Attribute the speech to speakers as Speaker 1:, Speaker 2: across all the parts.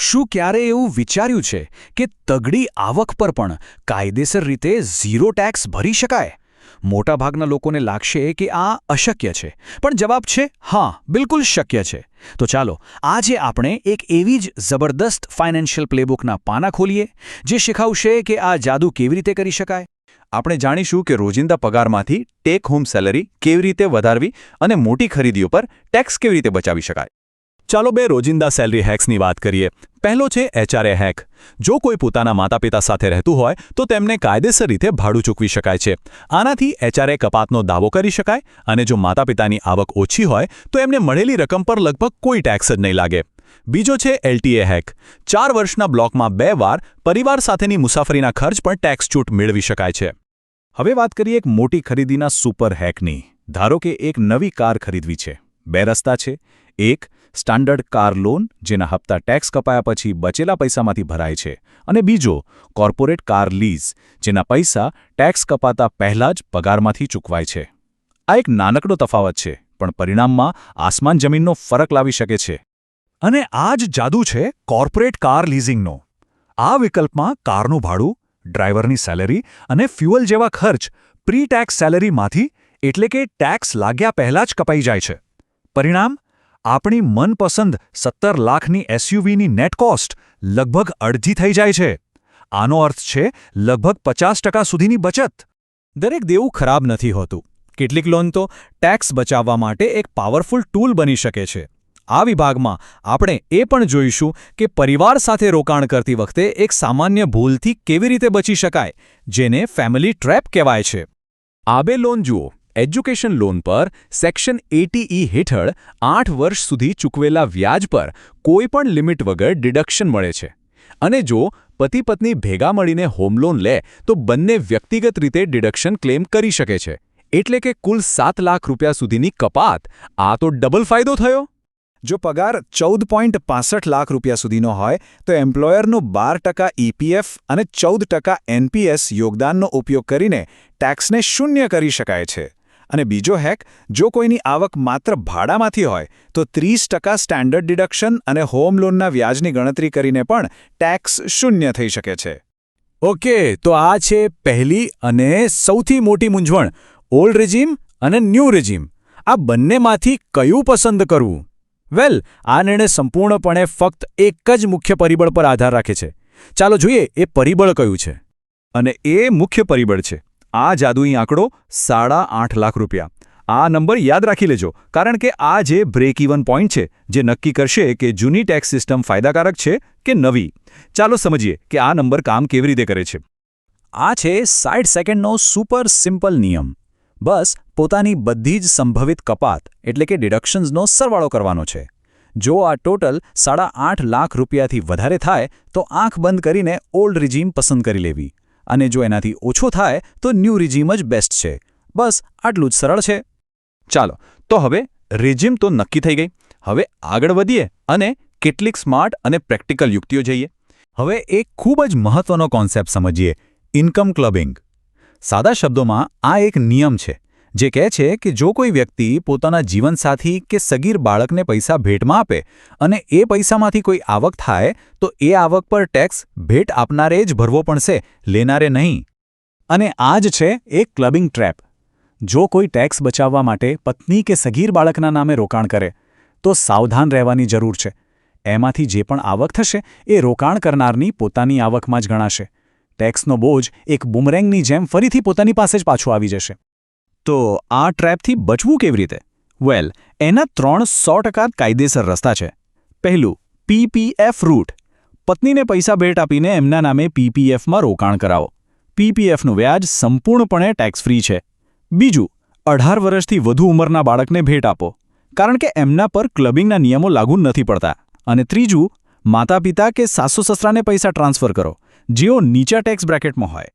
Speaker 1: શું ક્યારે એવું વિચાર્યું છે કે તગડી આવક પર પણ કાયદેસર રીતે ઝીરો ટેક્સ ભરી શકાય? મોટાભાગના લોકોને લાગશે કે આ અશક્ય છે, પણ જવાબ છે હા, બિલકુલ શક્ય છે. તો ચાલો આજે આપણે એક એવી જ જબરદસ્ત ફાઇનાન્શિયલ પ્લેબુકના પાના ખોલીએ જે શીખવશે કે આ જાદુ કેવી રીતે કરી શકાય.
Speaker 2: આપણે જાણીશું કે રોજિંદા પગારમાંથી ટેક હોમ સેલરી કેવી રીતે વધારવી અને મોટી ખરીદીઓ પર ટેક્સ કેવી રીતે બચાવી શકાય. ચાલો બે રોજિંદા સેલરી હેક્સની વાત કરીએ. પહેલો છે એચઆરએ હેક. જો કોઈ પોતાના માતાપિતા સાથે રહેતું હોય તો તેમને કાયદેસર રીતે ભાડું ચૂકવી શકાય છે. આનાથી એચઆરએ કપાતનો દાવો કરી શકાય અને જો માતાપિતાની આવક ઓછી હોય તો એમને મળેલી રકમ પર લગભગ કોઈ ટેક્સ જ નહીં લાગે. બીજો છે એલટીએ હેક. 4 વર્ષના બ્લોકમાં 2 વાર પરિવાર સાથેની મુસાફરીના ખર્ચ પર ટેક્સ છૂટ મેળવી શકાય છે. હવે વાત કરીએ એક મોટી ખરીદીના સુપર હેકની. ધારો કે એક નવી કાર ખરીદવી છે. 2 રસ્તા છે. એક, સ્ટાન્ડર્ડ કાર લોન, જેના હપ્તા ટેક્સ કપાયા પછી બચેલા પૈસામાંથી ભરાય છે, અને બીજો, કોર્પોરેટ કાર લીઝ, જેના પૈસા ટેક્સ કપાતા પહેલાં જ પગારમાંથી ચૂકવાય છે. આ એક નાનકડો તફાવત છે, પણ પરિણામમાં આસમાન જમીનનો ફરક લાવી શકે છે.
Speaker 3: અને આ જ જાદુ છે કોર્પોરેટ કાર લીઝિંગનો. આ વિકલ્પમાં કારનું ભાડું, ડ્રાઈવરની સેલેરી અને ફ્યુઅલ જેવા ખર્ચ પ્રી ટેક્સ સેલેરીમાંથી એટલે કે ટેક્સ લાગ્યા પહેલાં જ કપાઈ જાય છે. પરિણામ, આપણી મનપસંદ 17 લાખની એસયુવીની નેટ કોસ્ટ લગભગ અડધી થઈ જાય છે. આનો અર્થ છે લગભગ 50% સુધીની બચત.
Speaker 2: દરેક દેવું ખરાબ નથી હોતું. કેટલીક લોન તો ટેક્સ બચાવવા માટે એક પાવરફુલ ટૂલ બની શકે છે. આ વિભાગમાં આપણે એ પણ જોઈશું કે પરિવાર સાથે રોકાણ કરતી વખતે એક સામાન્ય ભૂલથી કેવી રીતે બચી શકાય, જેને ફેમિલી ટ્રેપ કહેવાય છે. આ બે લોન જુઓ. એજ્યુકેશન લોન પર સેક્શન 80E હેઠળ 8 વર્ષ સુધી ચૂકવેલા વ્યાજ પર કોઈપણ લિમિટ વગર ડિડક્શન મળે છે. અને જો પતિ-પત્ની ભેગા મળીને હોમ લોન લે તો બંને વ્યક્તિગત રીતે ડિડક્શન ક્લેમ કરી શકે છે. એટલે કે કુલ 7 લાખ રૂપિયા સુધીની કપાત. આ તો ડબલ ફાયદો થયો.
Speaker 3: જો પગાર 14.65 લાખ રૂપિયા સુધીનો હોય તો એમ્પ્લોયરનું 12% ઈપીએફ અને 14% એનપીએસ યોગદાનનો ઉપયોગ કરીને ટેક્સને શૂન્ય કરી શકાય છે. અને બીજો હેક, જો કોઈની આવક માત્ર ભાડામાંથી હોય તો 30% સ્ટાન્ડર્ડ ડિડક્શન અને હોમ લોનના વ્યાજની ગણતરી કરીને પણ ટેક્સ શૂન્ય થઈ શકે છે.
Speaker 1: ઓકે, તો આ છે પહેલી અને સૌથી મોટી મૂંઝવણ, ઓલ્ડ રેજીમ અને ન્યૂ રેજીમ. આ બંનેમાંથી કયું પસંદ કરવું? વેલ, આ નિર્ણય સંપૂર્ણપણે ફક્ત એક જ મુખ્ય પરિબળ પર આધાર રાખે છે. ચાલો જોઈએ એ પરિબળ કયું છે.
Speaker 3: અને એ મુખ્ય પરિબળ છે આ જાદુઈ આંકડો 8.5 લાખ રૂપિયા. આ નંબર યાદ રાખી લેજો, કારણ કે આ જે બ્રેક ઇવન પોઈન્ટ છે જે નક્કી કરશે કે જૂની ટેક્સ સિસ્ટમ ફાયદાકારક છે કે નવી. ચાલો સમજીએ કે આ નંબર કામ કેવી રીતે કરે છે.
Speaker 1: આ છે 60 સેકન્ડનો સુપર સિમ્પલ નિયમ. બસ પોતાની બધી જ સંભવિત કપાત એટલે કે ડિડક્શન્સનો સરવાળો કરવાનો છે. જો આ ટોટલ 8.5 લાખ રૂપિયાથી વધારે થાય તો આંખ બંધ કરીને ઓલ્ડ રિજીમ પસંદ કરી લેવી, અને જો એનાથી ઓછો થાય તો ન્યૂ રિજીમ જ બેસ્ટ છે. બસ આટલું જ સરળ છે.
Speaker 2: ચાલો, તો હવે રેજીમ તો નક્કી થઈ ગઈ. હવે આગળ વધીએ અને કેટલીક સ્માર્ટ અને પ્રેક્ટિકલ યુક્તિઓ જોઈએ.
Speaker 3: હવે એક ખૂબ જ મહત્વનો કોન્સેપ્ટ સમજીએ, ઇન્કમ ક્લબિંગ.
Speaker 2: સાદા શબ્દોમાં આ એક નિયમ છે જે કહે છે કે જો કોઈ વ્યક્તિ પોતાના જીવનસાથી કે સગીર બાળકને પૈસા ભેટમાં આપે અને એ પૈસામાંથી કોઈ આવક થાય તો એ આવક પર ટેક્સ ભેટ આપનારે જ ભરવો પડશે, લેનારે નહીં.
Speaker 3: અને આ જ છે એક ક્લબિંગ ટ્રેપ. જો કોઈ ટેક્સ બચાવવા માટે પત્ની કે સગીર બાળકના નામે રોકાણ કરે તો સાવધાન રહેવાની જરૂર છે. એમાંથી જે પણ આવક થશે એ રોકાણ કરનારની પોતાની આવકમાં જ ગણાશે. ટેક્સનો બોજ એક બુમરેંગની જેમ ફરીથી પોતાની પાસે જ પાછું આવી જશે.
Speaker 1: તો આ ટ્રેપથી બચવું કેવી રીતે? વેલ, એના 300% કાયદેસર રસ્તા છે. પહેલું, પીપીએફ રૂટ. પત્નીને પૈસા ભેટ આપીને એમના નામે પીપીએફમાં રોકાણ કરાવો. પીપીએફનું વ્યાજ સંપૂર્ણપણે ટેક્સ ફ્રી છે. બીજું, 18 વર્ષથી વધુ ઉંમરના બાળકને ભેટ આપો, કારણ કે એમના પર ક્લબિંગના નિયમો લાગુ નથી પડતા. અને ત્રીજું, માતા-પિતા કે સાસુ-સસરાને પૈસા ટ્રાન્સફર કરો, જેઓ નીચા ટેક્સ બ્રેકેટમાં હોય.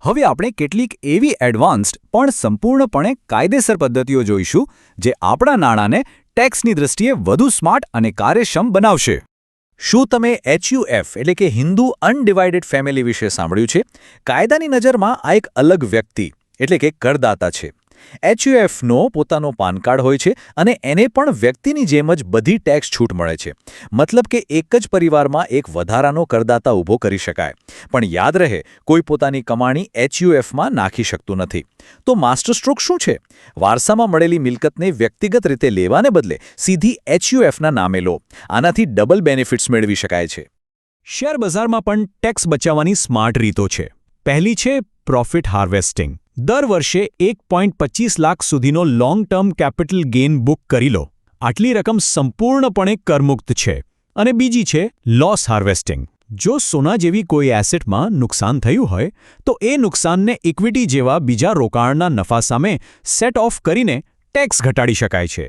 Speaker 1: હવે આપણે કેટલીક એવી એડવાન્સ્ડ પણ સંપૂર્ણપણે કાયદેસર પદ્ધતિઓ જોઈશું જે આપણા નાણાંને ટેક્સની દૃષ્ટિએ વધુ સ્માર્ટ અને કાર્યક્ષમ બનાવશે. શું તમે HUF એટલે કે હિન્દુ અનડિવાઇડેડ ફેમિલી વિશે સાંભળ્યું છે? કાયદાની નજરમાં આ એક અલગ વ્યક્તિ એટલે કે કરદાતા છે.
Speaker 2: HUFનો પોતાનો પાન કાર્ડ હોય છે અને એને પણ વ્યક્તિની જેમ જ બધી ટેક્સ છૂટ મળે છે. મતલબ કે એક જ પરિવારમાં એક વધારાનો કરદાતા ઊભો કરી શકાય. પણ યાદ રહે, કોઈ પોતાની કમાણી HUFમાં નાખી શકતું નથી. તો માસ્ટર સ્ટ્રોક શું છે? વારસામાં મળેલી મિલકતને વ્યક્તિગત રીતે લેવાને બદલે સીધી HUFના નામે લો. આનાથી ડબલ બેનિફિટ્સ મેળવી શકાય છે.
Speaker 1: શેર બજારમાં પણ ટેક્સ બચાવવાની સ્માર્ટ રીતો છે. પહેલી છે પ્રોફિટ હાર્વેસ્ટિંગ. દર વર્ષે 1.25 લાખ સુધીનો long term capital gain book કરી લો. આટલી રકમ સંપૂર્ણપણે કરમુક્ત છે. અને બીજી છે લોસ હાર્વેસ્ટિંગ. જો સોના જેવી કોઈ એસેટમાં નુકસાન થયું હોય તો એ નુકસાનને ઇક્વિટી જેવા બીજા રોકાણના નફા સામે સેટ ઓફ કરીને ટેક્સ ઘટાડી શકાય છે.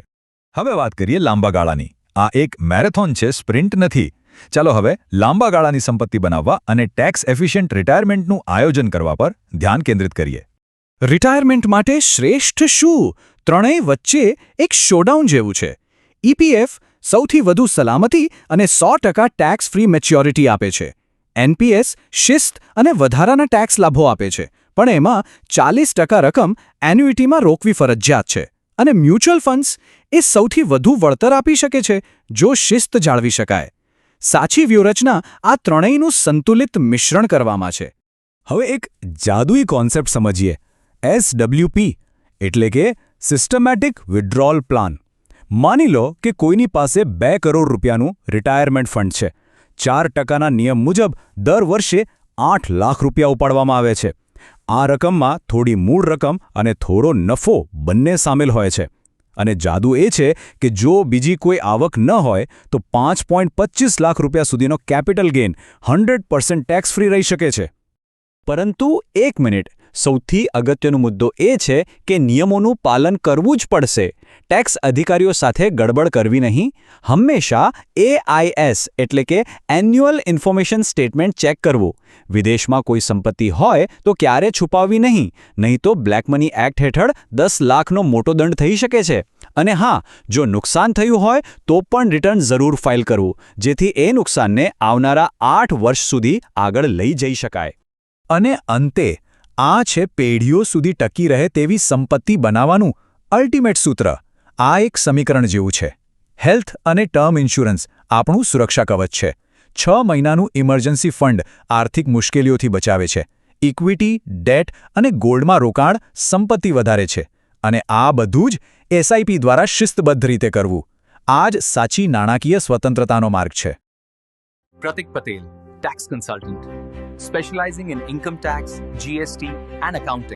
Speaker 3: હવે વાત કરીએ લાંબા ગાળાની. આ એક મેરેથોન છે, સ્પ્રિન્ટ નથી. ચાલો હવે લાંબા ગાળાની સંપત્તિ બનાવવા અને ટેક્સ એફિશિયન્ટ રિટાયરમેન્ટનું આયોજન કરવા પર ધ્યાન કેન્દ્રિત કરીએ.
Speaker 1: રિટાયરમેન્ટ માટે શ્રેષ્ઠ શું? ત્રણેય વચ્ચે એક શોડાઉન જેવું છે. EPF સૌથી વધુ સલામતી અને 100% ટેક્સ ફ્રી મેચ્યોરિટી આપે છે. NPS શિસ્ત અને વધારાના ટેક્સ લાભો આપે છે, પણ એમાં 40% રકમ એન્યુઇટીમાં રોકવી ફરજિયાત છે. અને મ્યુચ્યુઅલ ફંડ્સ એ સૌથી વધુ વળતર આપી શકે છે જો શિસ્ત જાળવી શકાય. સાચી વ્યૂહરચના આ ત્રણેયનું સંતુલિત મિશ્રણ કરવામાં છે.
Speaker 3: હવે એક જાદુઈ કોન્સેપ્ટ સમજીએ. SWP એટલે કે સિસ્ટમેટિક વિથડ્રોઅલ પ્લાન. માની લો કે કોઈની પાસે 2 કરોડ રૂપિયાનું રિટાયરમેન્ટ ફંડ છે. 4%ના નિયમ મુજબ દર વર્ષે 8 લાખ રૂપિયા ઉપાડવામાં આવે છે. આ રકમમાં થોડી મૂળ રકમ અને થોડો નફો બંને સામેલ હોય છે. અને જાદુ એ છે કે જો બીજી કોઈ આવક ન હોય તો 5.25 લાખ રૂપિયા સુધીનો કેપિટલ ગેઇન 100% ટેક્સ ફ્રી રહી શકે છે.
Speaker 1: પરંતુ એક મિનિટ, સૌથી અગત્યનો મુદ્દો એ છે કે નિયમોનું પાલન કરવું જ પડશે. ટેક્સ અધિકારીઓ સાથે ગડબડ કરવી નહીં. હંમેશા AIS એટલે કે એન્યુઅલ ઇન્ફોર્મેશન સ્ટેટમેન્ટ ચેક કરવું. વિદેશમાં કોઈ સંપત્તિ હોય તો ક્યારે છુપાવવી નહીં તો બ્લેક મની એક્ટ હેઠળ 10 લાખનો મોટો દંડ થઈ શકે છે. અને હા, જો નુકસાન થયું હોય તો પણ રિટર્ન જરૂર ફાઇલ કરવું, જેથી એ નુકસાનને આવનારા 8 વર્ષ સુધી આગળ લઈ જઈ શકાય.
Speaker 3: અને અંતે આ છે પેઢીઓ સુધી ટકી રહે તેવી સંપત્તિ બનાવવાનું અલ્ટિમેટ સૂત્ર. આ એક સમીકરણ જેવું છે. હેલ્થ અને ટર્મ ઇન્સ્યોરન્સ આપણું સુરક્ષા કવચ છે. 6 મહિનાનું ઇમરજન્સી ફંડ આર્થિક મુશ્કેલીઓથી બચાવે છે. ઇક્વિટી, ડેટ અને ગોલ્ડમાં રોકાણ સંપત્તિ વધારે છે. અને આ બધું જ SIP દ્વારા શિસ્તબદ્ધ રીતે કરવું. આ જ સાચી નાણાકીય સ્વતંત્રતાનો માર્ગ છે.
Speaker 4: Pratik Patel, tax consultant, specializing in income tax, GST, and accounting.